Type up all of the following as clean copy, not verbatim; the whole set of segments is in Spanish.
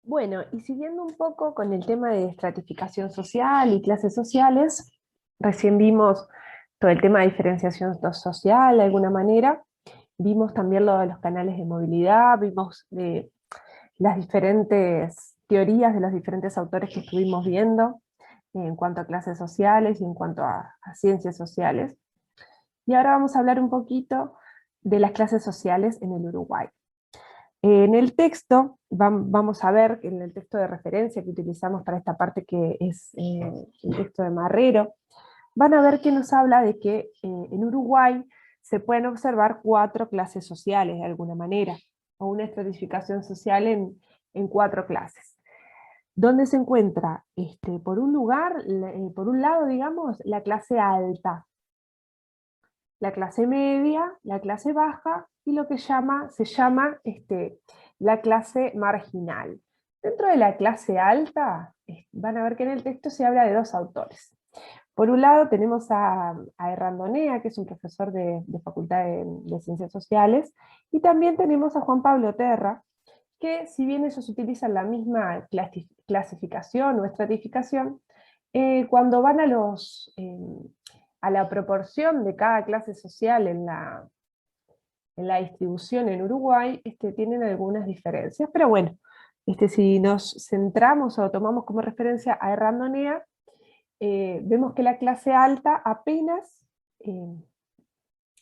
Bueno, y siguiendo un poco con el tema de estratificación social y clases sociales, recién vimos todo el tema de diferenciación social de alguna manera, vimos también lo de los canales de movilidad, vimos las diferentes teorías de los diferentes autores que estuvimos viendo en cuanto a clases sociales y en cuanto a ciencias sociales. Y ahora vamos a hablar un poquito de las clases sociales en el Uruguay. En el texto, vamos a ver que en el texto de referencia que utilizamos para esta parte, que es el texto de Marrero, van a ver que nos habla de que en Uruguay se pueden observar 4 clases sociales de alguna manera, o una estratificación social en 4 clases. Donde se encuentra, por un lado, digamos, la clase alta, la clase media, la clase baja y lo que se llama la clase marginal. Dentro de la clase alta, van a ver que en el texto se habla de 2 autores. Por un lado tenemos a Errandonea, que es un profesor de Facultad de Ciencias Sociales, y también tenemos a Juan Pablo Terra, que si bien ellos utilizan la misma clasificación o estratificación, cuando van a la proporción de cada clase social en la distribución en Uruguay, tienen algunas diferencias, pero bueno, si nos centramos o tomamos como referencia a Errandonea, vemos que la clase alta apenas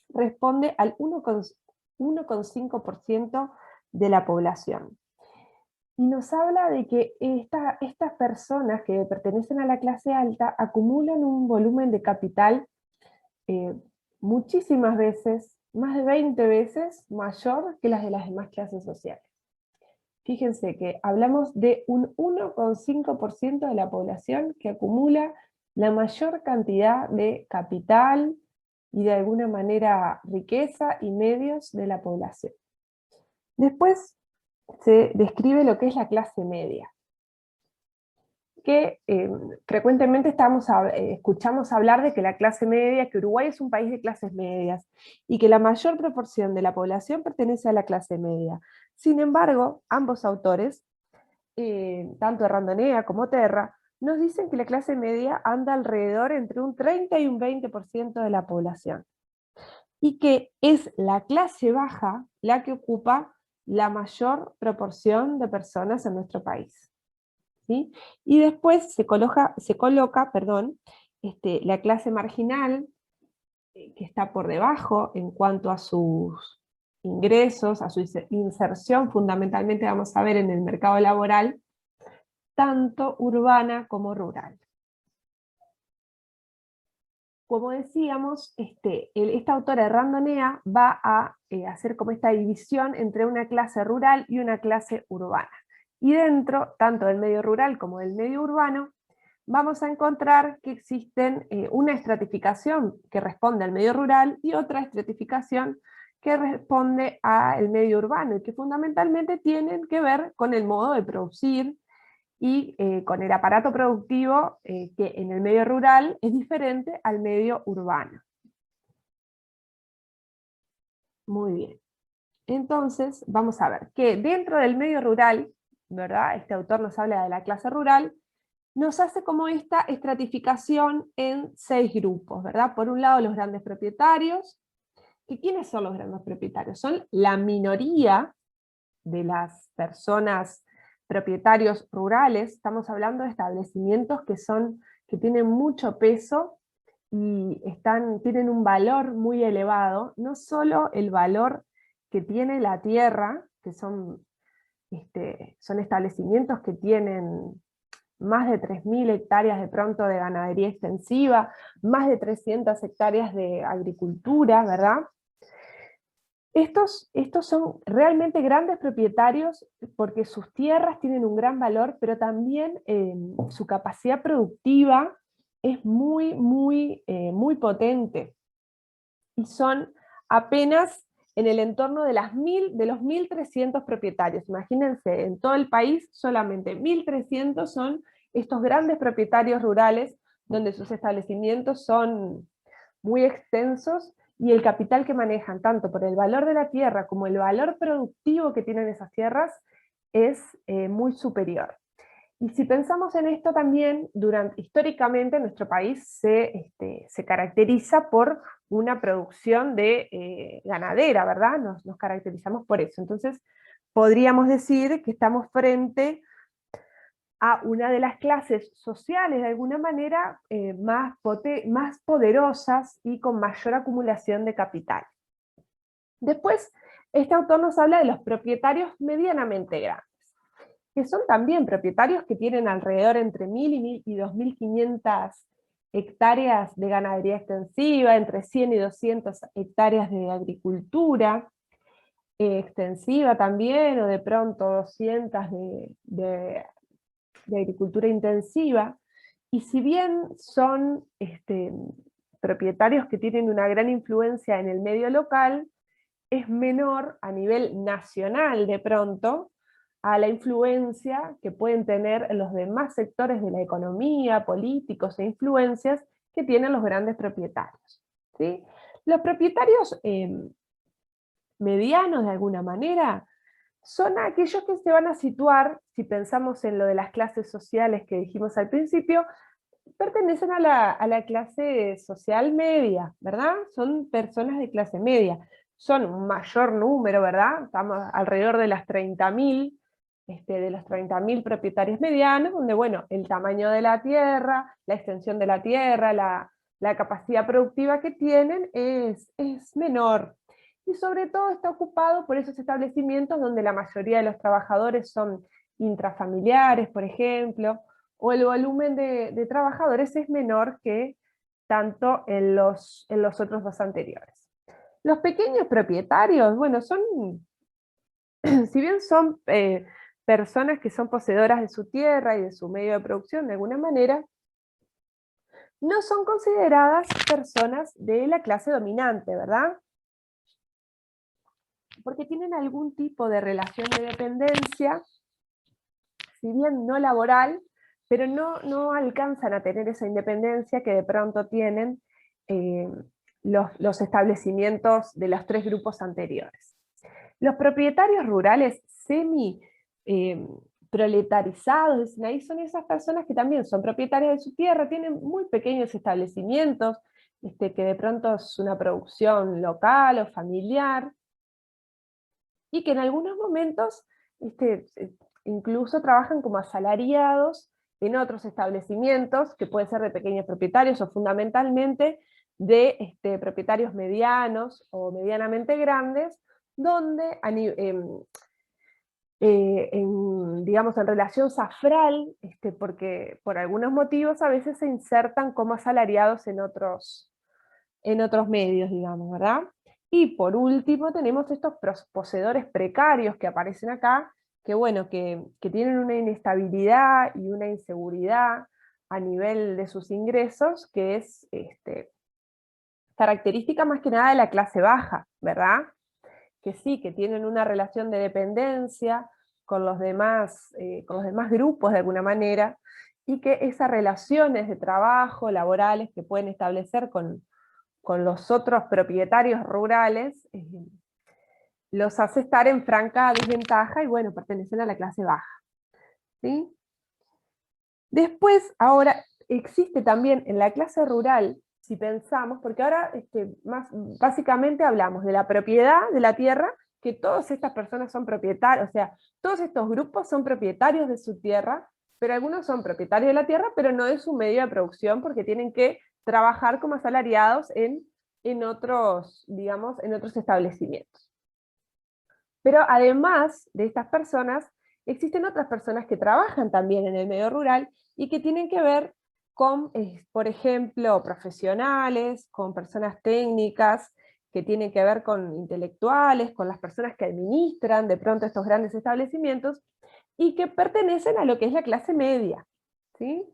responde al 1,5% de la población. Y nos habla de que estas personas que pertenecen a la clase alta acumulan un volumen de capital muchísimas veces, más de 20 veces mayor que las de las demás clases sociales. Fíjense que hablamos de un 1,5% de la población que acumula la mayor cantidad de capital y de alguna manera riqueza y medios de la población. Después se describe lo que es la clase media, que frecuentemente escuchamos hablar de que la clase media, que Uruguay es un país de clases medias, y que la mayor proporción de la población pertenece a la clase media. Sin embargo, ambos autores, tanto Randonea como Terra, nos dicen que la clase media anda alrededor entre un 30 y un 20% de la población, y que es la clase baja la que ocupa la mayor proporción de personas en nuestro país. ¿Sí? Y después se coloca la clase marginal, que está por debajo en cuanto a sus ingresos, a su inserción, fundamentalmente vamos a ver en el mercado laboral, tanto urbana como rural. Como decíamos, esta autora Randonea va a hacer como esta división entre una clase rural y una clase urbana. Y dentro, tanto del medio rural como del medio urbano, vamos a encontrar que existen una estratificación que responde al medio rural y otra estratificación que responde al medio urbano, y que fundamentalmente tienen que ver con el modo de producir y con el aparato productivo que en el medio rural es diferente al medio urbano. Muy bien. Entonces, vamos a ver que dentro del medio rural, ¿verdad? Este autor nos habla de la clase rural, nos hace como esta estratificación en 6 grupos, ¿verdad? Por un lado, los grandes propietarios, que ¿quiénes son los grandes propietarios? Son la minoría de las personas propietarios rurales. Estamos hablando de establecimientos que tienen mucho peso y tienen un valor muy elevado, no solo el valor que tiene la tierra, que son establecimientos que tienen más de 3.000 hectáreas de pronto de ganadería extensiva, más de 300 hectáreas de agricultura, ¿verdad? Estos son realmente grandes propietarios porque sus tierras tienen un gran valor, pero también su capacidad productiva es muy potente. Y son apenas en el entorno de los 1.300 propietarios. Imagínense, en todo el país solamente 1.300 son estos grandes propietarios rurales, donde sus establecimientos son muy extensos, y el capital que manejan, tanto por el valor de la tierra como el valor productivo que tienen esas tierras, es muy superior. Y si pensamos en esto también, históricamente nuestro país se caracteriza por una producción de ganadera, ¿verdad? Nos caracterizamos por eso. Entonces, podríamos decir que estamos frente a una de las clases sociales, de alguna manera, más poderosas y con mayor acumulación de capital. Después, este autor nos habla de los propietarios medianamente grandes, que son también propietarios que tienen alrededor entre 1.000 y 2.500 hectáreas de ganadería extensiva, entre 100 y 200 hectáreas de agricultura extensiva también, o de pronto 200 de agricultura intensiva, y si bien son propietarios que tienen una gran influencia en el medio local, es menor a nivel nacional de pronto a la influencia que pueden tener los demás sectores de la economía, políticos e influencias que tienen los grandes propietarios, ¿sí? Los propietarios medianos, de alguna manera, son aquellos que se van a situar, si pensamos en lo de las clases sociales que dijimos al principio, pertenecen a la clase social media, ¿verdad? Son personas de clase media. Son un mayor número, ¿verdad? Estamos alrededor de las 30.000, de los 30.000 propietarios medianos, donde, bueno, el tamaño de la tierra, la extensión de la tierra, la capacidad productiva que tienen es menor. Y sobre todo está ocupado por esos establecimientos donde la mayoría de los trabajadores son intrafamiliares, por ejemplo, o el volumen de trabajadores es menor que tanto en los otros dos anteriores. Los pequeños propietarios, bueno, son, si bien son personas que son poseedoras de su tierra y de su medio de producción de alguna manera, no son consideradas personas de la clase dominante, ¿verdad? Porque tienen algún tipo de relación de dependencia, si bien no laboral, pero no alcanzan a tener esa independencia que de pronto tienen los establecimientos de los tres grupos anteriores. Los propietarios rurales proletarizados, ahí son esas personas que también son propietarias de su tierra, tienen muy pequeños establecimientos, que de pronto es una producción local o familiar, y que en algunos momentos incluso trabajan como asalariados en otros establecimientos, que pueden ser de pequeños propietarios o fundamentalmente de propietarios medianos o medianamente grandes, donde digamos, en relación safral, porque por algunos motivos a veces se insertan como asalariados en otros medios, digamos, ¿verdad? Y por último tenemos estos poseedores precarios que aparecen acá, que bueno, que tienen una inestabilidad y una inseguridad a nivel de sus ingresos, que es característica más que nada de la clase baja, ¿verdad? Que sí, que tienen una relación de dependencia con los demás grupos de alguna manera, y que esas relaciones de trabajo, laborales que pueden establecer con los otros propietarios rurales, los hace estar en franca desventaja y bueno, pertenecen a la clase baja, ¿sí? Después, ahora, existe también en la clase rural, si pensamos, porque ahora básicamente hablamos de la propiedad de la tierra, que todas estas personas son propietarios, o sea, todos estos grupos son propietarios de su tierra, pero algunos son propietarios de la tierra, pero no de su medio de producción, porque tienen que trabajar como asalariados en otros, digamos, en otros establecimientos. Pero además de estas personas, existen otras personas que trabajan también en el medio rural y que tienen que ver con, por ejemplo, profesionales, con personas técnicas, que tienen que ver con intelectuales, con las personas que administran de pronto estos grandes establecimientos, y que pertenecen a lo que es la clase media, ¿sí?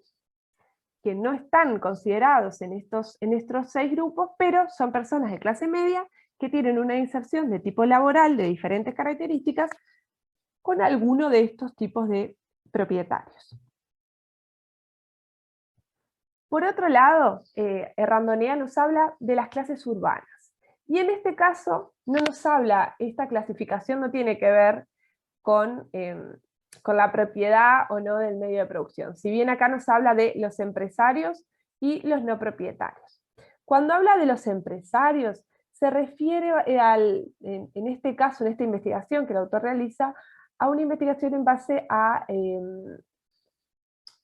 Que no están considerados en estos 6 grupos, pero son personas de clase media que tienen una inserción de tipo laboral de diferentes características con alguno de estos tipos de propietarios. Por otro lado, Errandonea nos habla de las clases urbanas. Y en este caso, no nos habla, esta clasificación no tiene que ver con con la propiedad o no del medio de producción. Si bien acá nos habla de los empresarios y los no propietarios. Cuando habla de los empresarios, se refiere en este caso, en esta investigación que el autor realiza, a una investigación en base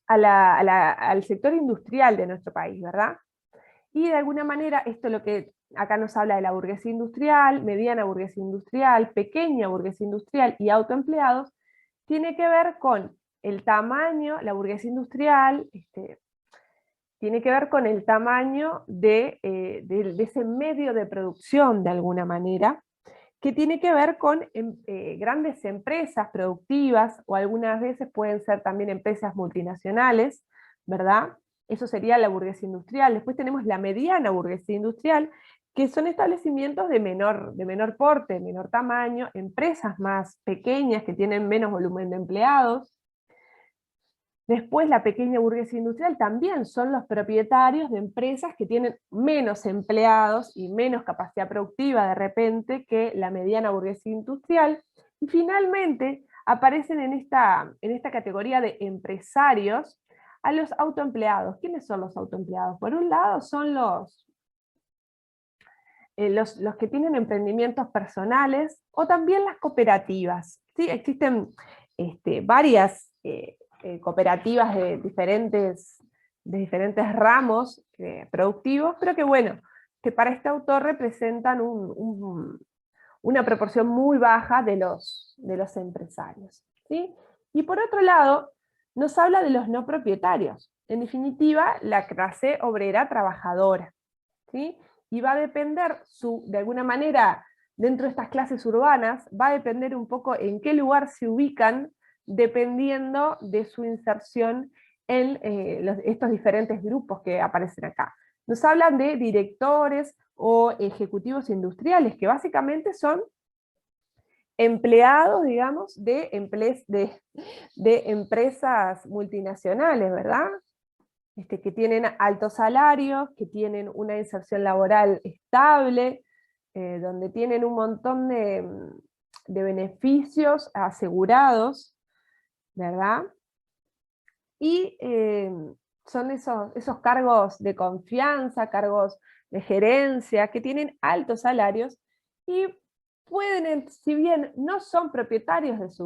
al sector industrial de nuestro país, ¿verdad? Y de alguna manera, esto es lo que acá nos habla de la burguesía industrial, mediana burguesía industrial, pequeña burguesía industrial y autoempleados, tiene que ver con el tamaño, la burguesía industrial, tiene que ver con el tamaño de ese medio de producción, de alguna manera, que tiene que ver con grandes empresas productivas, o algunas veces pueden ser también empresas multinacionales, ¿verdad? Eso sería la burguesía industrial. Después tenemos la mediana burguesía industrial, que son establecimientos de menor porte, de menor tamaño, empresas más pequeñas que tienen menos volumen de empleados. Después la pequeña burguesía industrial también son los propietarios de empresas que tienen menos empleados y menos capacidad productiva de repente que la mediana burguesía industrial. Y finalmente aparecen en esta categoría de empresarios a los autoempleados. ¿Quiénes son los autoempleados? Por un lado son los que tienen emprendimientos personales, o también las cooperativas. ¿Sí? Existen varias cooperativas de diferentes ramos productivos, pero que bueno, que para este autor representan una proporción muy baja de los empresarios. ¿Sí? Y por otro lado, nos habla de los no propietarios, en definitiva, la clase obrera trabajadora. ¿Sí? Y va a depender, de alguna manera, dentro de estas clases urbanas, va a depender un poco en qué lugar se ubican, dependiendo de su inserción en estos diferentes grupos que aparecen acá. Nos hablan de directores o ejecutivos industriales, que básicamente son empleados, digamos, de empresas multinacionales, ¿verdad? Que tienen altos salarios, que tienen una inserción laboral estable, donde tienen un montón de beneficios asegurados, ¿verdad? Y son esos cargos de confianza, cargos de gerencia, que tienen altos salarios, y pueden, si bien no son propietarios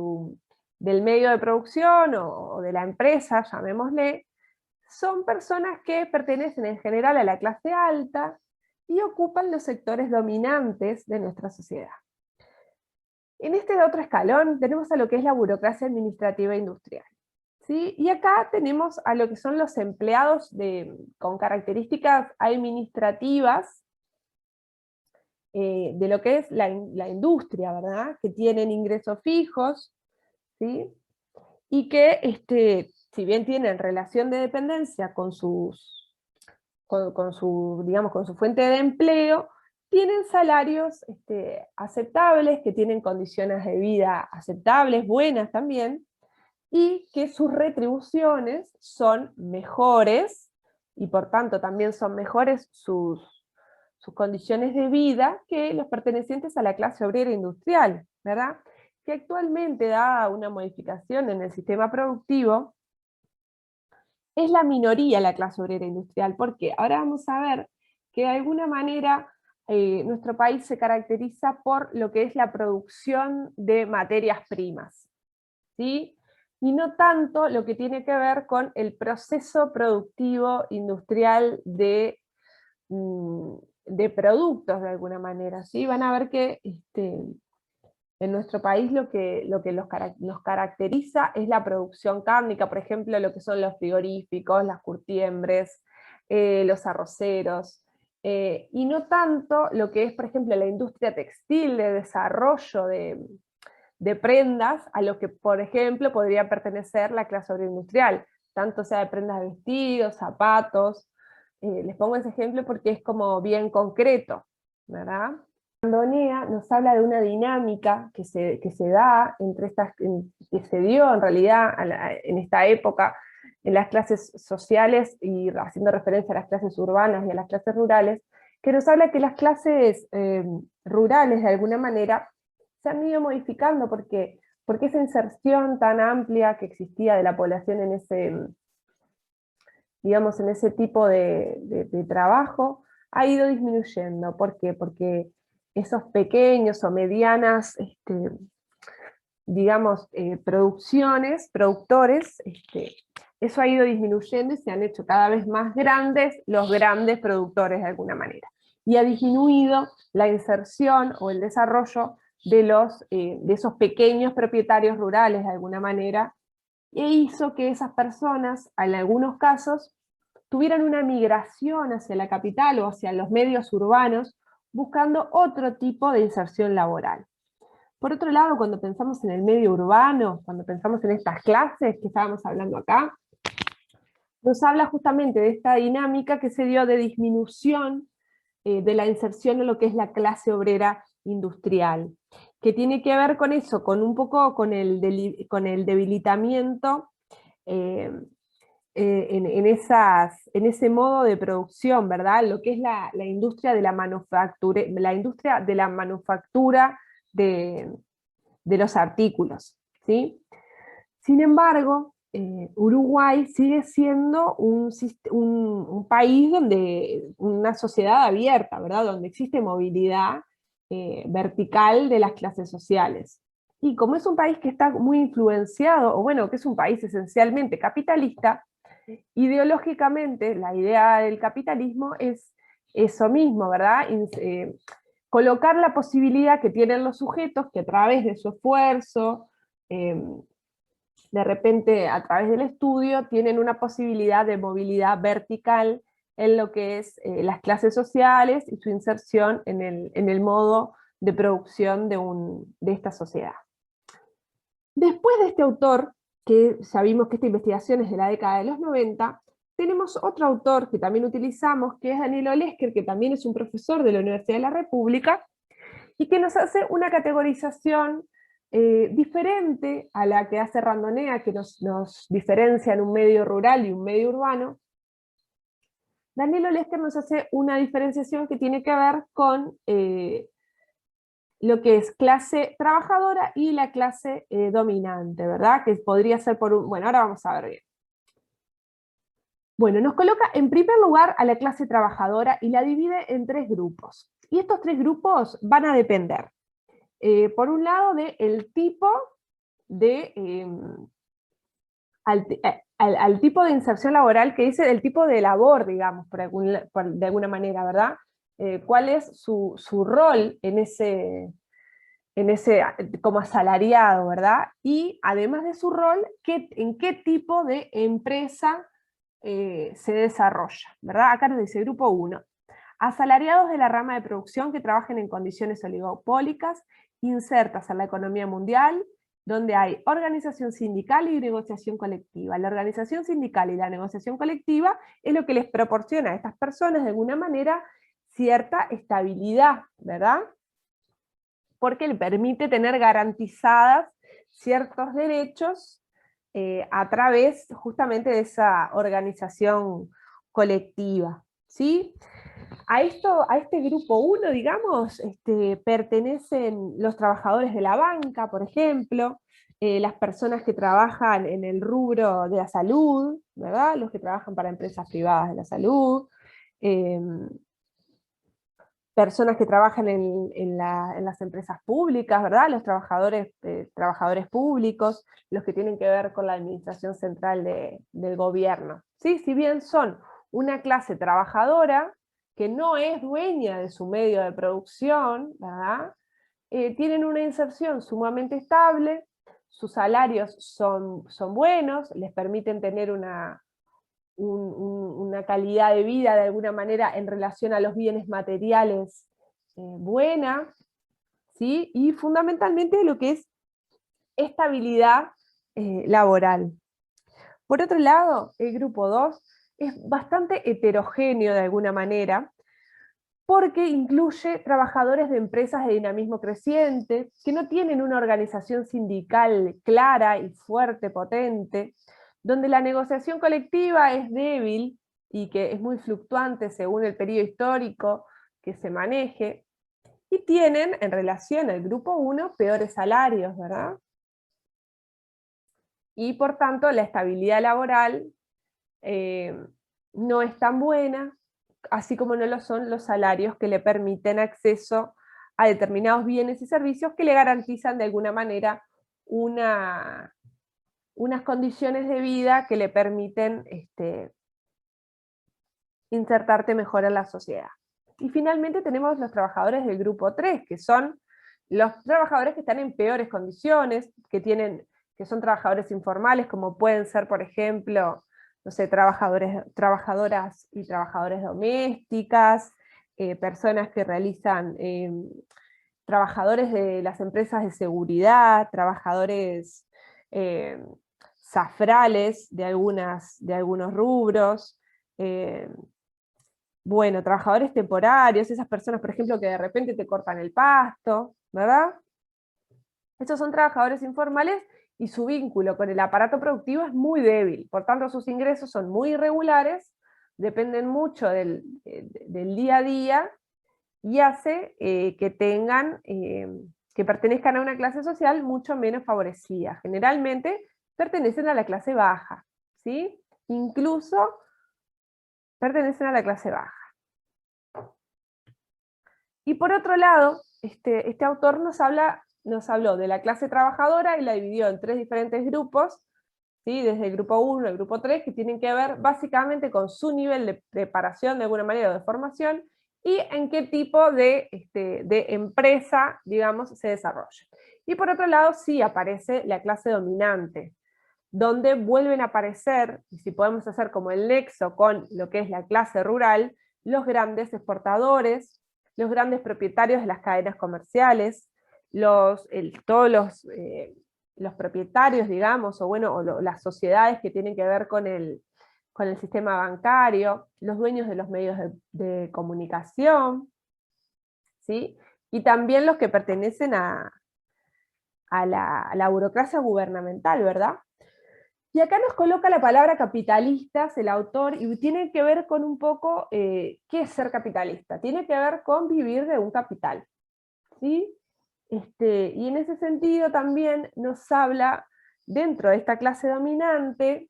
del medio de producción o de la empresa, llamémosle, son personas que pertenecen en general a la clase alta y ocupan los sectores dominantes de nuestra sociedad. En este otro escalón tenemos a lo que es la burocracia administrativa industrial. ¿Sí? Y acá tenemos a lo que son los empleados con características administrativas de lo que es la industria, ¿verdad? Que tienen ingresos fijos, ¿sí? Y que si bien tienen relación de dependencia con su fuente de empleo, tienen salarios aceptables, que tienen condiciones de vida aceptables, buenas también, y que sus retribuciones son mejores, y por tanto también son mejores sus condiciones de vida que los pertenecientes a la clase obrera industrial, ¿verdad? Que actualmente, da una modificación en el sistema productivo, es la minoría la clase obrera industrial. ¿Por qué? Ahora vamos a ver que de alguna manera nuestro país se caracteriza por lo que es la producción de materias primas, ¿sí? Y no tanto lo que tiene que ver con el proceso productivo industrial de productos, de alguna manera, ¿sí? Van a ver que en nuestro país lo que nos caracteriza es la producción cárnica, por ejemplo, lo que son los frigoríficos, las curtiembres, los arroceros, y no tanto lo que es, por ejemplo, la industria textil, de desarrollo de prendas, a lo que, por ejemplo, podría pertenecer la clase obrera industrial, tanto sea de prendas de vestidos, zapatos. Les pongo ese ejemplo porque es como bien concreto, ¿verdad? Bandonea nos habla de una dinámica que se da que se dio en realidad en esta época en las clases sociales, y haciendo referencia a las clases urbanas y a las clases rurales, que nos habla que las clases rurales de alguna manera se han ido modificando, porque porque esa inserción tan amplia que existía de la población en ese, digamos, en ese tipo de trabajo, ha ido disminuyendo. ¿Por qué? Porque esos pequeños o medianas, digamos, productores, eso ha ido disminuyendo y se han hecho cada vez más grandes los grandes productores de alguna manera. Y ha disminuido la inserción o el desarrollo de esos pequeños propietarios rurales de alguna manera, e hizo que esas personas, en algunos casos, tuvieran una migración hacia la capital o hacia los medios urbanos, buscando otro tipo de inserción laboral. Por otro lado, cuando pensamos en el medio urbano, cuando pensamos en estas clases que estábamos hablando acá, nos habla justamente de esta dinámica que se dio de disminución de la inserción en lo que es la clase obrera industrial, que tiene que ver con eso, con un poco con el debilitamiento en ese modo de producción, ¿verdad? Lo que es la industria de la manufactura, de los artículos, ¿sí? Sin embargo, Uruguay sigue siendo un país donde, una sociedad abierta, ¿verdad? Donde existe movilidad vertical de las clases sociales. Y como es un país que está muy influenciado, o bueno, que es un país esencialmente capitalista, ideológicamente la idea del capitalismo es eso mismo, ¿verdad? Colocar la posibilidad que tienen los sujetos que a través de su esfuerzo, de repente a través del estudio, tienen una posibilidad de movilidad vertical en lo que es las clases sociales y su inserción en el modo de producción de esta sociedad. Después de este autor, que sabimos que esta investigación es de la década de los 90, tenemos otro autor que también utilizamos, que es Danilo Lesker, que también es un profesor de la Universidad de la República, y que nos hace una categorización diferente a la que hace Randonea, que nos diferencia en un medio rural y un medio urbano. Danilo Lesker nos hace una diferenciación que tiene que ver con lo que es clase trabajadora y la clase dominante, ¿verdad? Que podría ser por un... Bueno, ahora vamos a ver bien. Bueno, nos coloca en primer lugar a la clase trabajadora y la divide en 3 grupos. Y estos 3 grupos van a depender, por un lado, del tipo de... al tipo de inserción laboral que dice, del tipo de labor, digamos, de alguna manera, ¿verdad? ¿Cuál es su rol en ese como asalariado, ¿verdad? Y además de su rol, en qué tipo de empresa se desarrolla, ¿verdad? Acá nos dice grupo 1. Asalariados de la rama de producción que trabajen en condiciones oligopólicas, insertas en la economía mundial, donde hay organización sindical y negociación colectiva. La organización sindical y la negociación colectiva es lo que les proporciona a estas personas, de alguna manera, cierta estabilidad, ¿verdad? Porque le permite tener garantizadas ciertos derechos a través justamente de esa organización colectiva, ¿sí? A este grupo 1, digamos, pertenecen los trabajadores de la banca, por ejemplo, las personas que trabajan en el rubro de la salud, ¿verdad? Los que trabajan para empresas privadas de la salud, personas que trabajan en las empresas públicas, ¿verdad? Los trabajadores públicos, los que tienen que ver con la administración central del gobierno. ¿Sí? Si bien son una clase trabajadora que no es dueña de su medio de producción, ¿verdad? Tienen una inserción sumamente estable, sus salarios son buenos, les permiten tener una calidad de vida de alguna manera en relación a los bienes materiales buena, ¿sí? Y fundamentalmente lo que es estabilidad laboral. Por otro lado, el grupo 2 es bastante heterogéneo de alguna manera, porque incluye trabajadores de empresas de dinamismo creciente, que no tienen una organización sindical clara y fuerte, potente, donde la negociación colectiva es débil y que es muy fluctuante según el periodo histórico que se maneje, y tienen, en relación al grupo 1, peores salarios, ¿verdad? y por tanto la estabilidad laboral no es tan buena, así como no lo son los salarios que le permiten acceso a determinados bienes y servicios que le garantizan de alguna manera unas condiciones de vida que le permiten insertarte mejor en la sociedad. Y finalmente tenemos los trabajadores del grupo 3, que son los trabajadores que están en peores condiciones, que son trabajadores informales, como pueden ser, por ejemplo, no sé, trabajadoras y trabajadores domésticas, personas que realizan, trabajadores de las empresas de seguridad, trabajadores eh, zafrales de algunos rubros, eh, bueno, trabajadores temporarios, esas personas, por ejemplo, que de repente te cortan el pasto, ¿verdad? Estos son trabajadores informales y su vínculo con el aparato productivo es muy débil, por tanto sus ingresos son muy irregulares, dependen mucho del día a día, y hace que pertenezcan a una clase social mucho menos favorecida. Generalmente pertenecen a la clase baja, ¿sí? Incluso pertenecen a la clase baja. Y por otro lado, este autor nos habló de la clase trabajadora y la dividió en 3 diferentes grupos, ¿sí? Desde el grupo 1 al grupo 3, que tienen que ver básicamente con su nivel de preparación de alguna manera o de formación, y en qué tipo de empresa, digamos, se desarrolla. Y por otro lado, sí aparece la clase dominante, donde vuelven a aparecer, y si podemos hacer como el nexo con lo que es la clase rural, los grandes exportadores, los grandes propietarios de las cadenas comerciales, todos los propietarios, digamos, o las sociedades que tienen que ver con el sistema bancario, los dueños de los medios de comunicación, ¿sí? Y también los que pertenecen a la burocracia gubernamental, ¿verdad? Y acá nos coloca la palabra capitalistas, el autor, y tiene que ver con un poco qué es ser capitalista. Tiene que ver con vivir de un capital, ¿sí? Y en ese sentido también nos habla, dentro de esta clase dominante,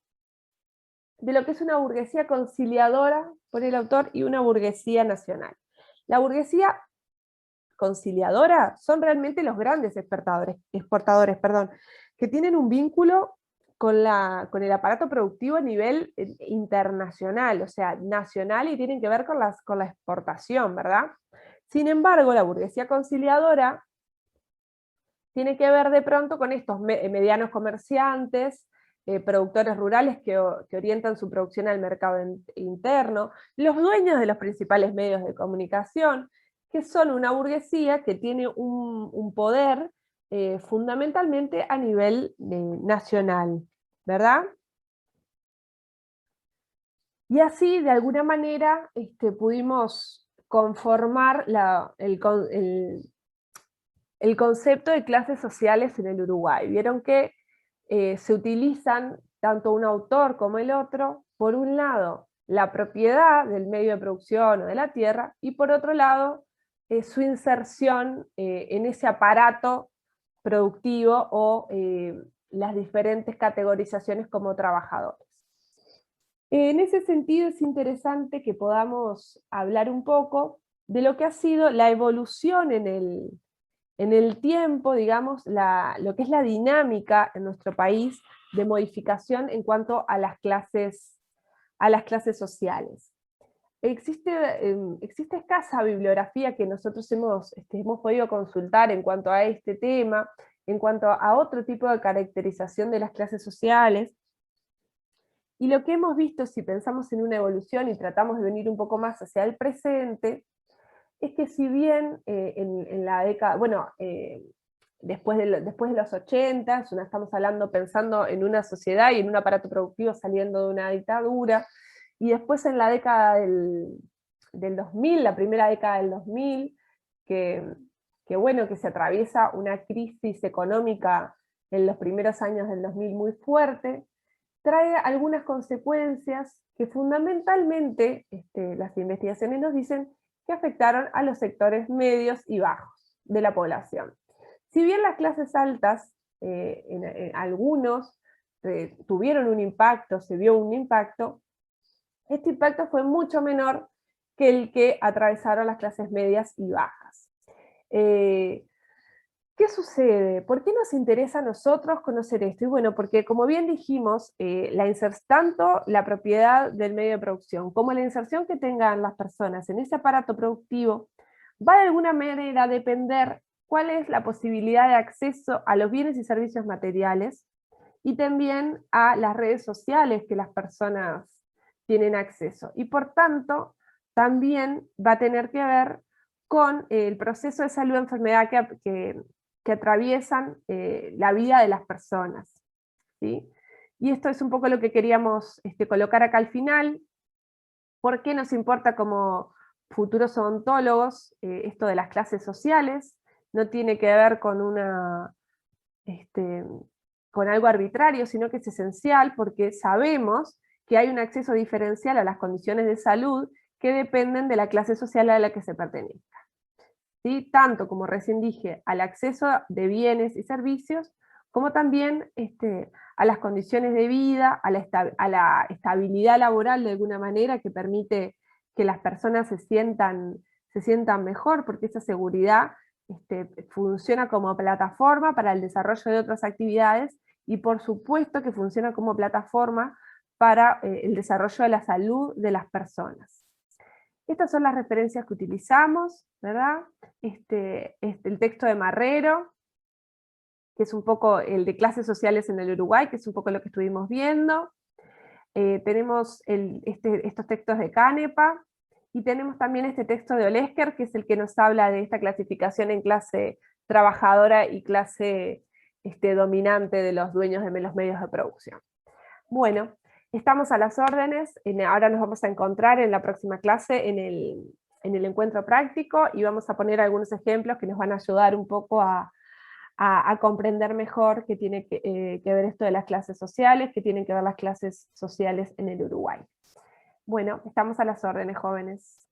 de lo que es una burguesía conciliadora, por el autor, y una burguesía nacional. La burguesía conciliadora son realmente los grandes exportadores, que tienen un vínculo con el aparato productivo a nivel internacional, o sea, nacional, y tienen que ver con la exportación, ¿verdad? Sin embargo, la burguesía conciliadora tiene que ver de pronto con estos medianos comerciantes, productores rurales que orientan su producción al mercado interno, los dueños de los principales medios de comunicación, que son una burguesía que tiene un poder fundamentalmente a nivel nacional, ¿verdad? Y así, de alguna manera, pudimos conformar el concepto de clases sociales en el Uruguay. Vieron que se utilizan tanto un autor como el otro, por un lado, la propiedad del medio de producción o de la tierra, y por otro lado, su inserción en ese aparato productivo o las diferentes categorizaciones como trabajadores. En ese sentido es interesante que podamos hablar un poco de lo que ha sido la evolución en el tiempo, digamos, lo que es la dinámica en nuestro país de modificación en cuanto a las clases sociales. Existe escasa bibliografía que nosotros hemos podido consultar en cuanto a este tema, en cuanto a otro tipo de caracterización de las clases sociales, y lo que hemos visto, si pensamos en una evolución y tratamos de venir un poco más hacia el presente, es que si bien en la década, después de los 80, estamos pensando en una sociedad y en un aparato productivo saliendo de una dictadura, y después en la década del 2000, la primera década del 2000, que se atraviesa una crisis económica en los primeros años del 2000 muy fuerte, trae algunas consecuencias que fundamentalmente las investigaciones nos dicen que afectaron a los sectores medios y bajos de la población. Si bien las clases altas, en algunos, tuvieron un impacto, se vio un impacto, este impacto fue mucho menor que el que atravesaron las clases medias y bajas. ¿Qué sucede? ¿Por qué nos interesa a nosotros conocer esto? Y bueno, porque como bien dijimos, tanto la propiedad del medio de producción como la inserción que tengan las personas en ese aparato productivo va de alguna manera a depender cuál es la posibilidad de acceso a los bienes y servicios materiales y también a las redes sociales que las personas tienen acceso. Y por tanto, también va a tener que ver con el proceso de salud o enfermedad que atraviesan la vida de las personas, ¿sí? Y esto es un poco lo que queríamos colocar acá al final. ¿Por qué nos importa como futuros odontólogos esto de las clases sociales? No tiene que ver con con algo arbitrario, sino que es esencial porque sabemos que hay un acceso diferencial a las condiciones de salud que dependen de la clase social a la que se pertenezca. ¿Sí? Tanto, como recién dije, al acceso de bienes y servicios, como también a las condiciones de vida, a la estabilidad laboral de alguna manera que permite que las personas se sientan mejor, porque esa seguridad funciona como plataforma para el desarrollo de otras actividades y por supuesto que funciona como plataforma para el desarrollo de la salud de las personas. Estas son las referencias que utilizamos, ¿verdad? El texto de Marrero, que es un poco el de clases sociales en el Uruguay, que es un poco lo que estuvimos viendo. Tenemos estos textos de Canepa, y tenemos también este texto de Olesker, que es el que nos habla de esta clasificación en clase trabajadora y clase dominante de los dueños de los medios de producción. Bueno, estamos a las órdenes, ahora nos vamos a encontrar en la próxima clase en el encuentro práctico y vamos a poner algunos ejemplos que nos van a ayudar un poco a comprender mejor qué tiene que ver esto de las clases sociales, qué tienen que ver las clases sociales en el Uruguay. Bueno, estamos a las órdenes, jóvenes.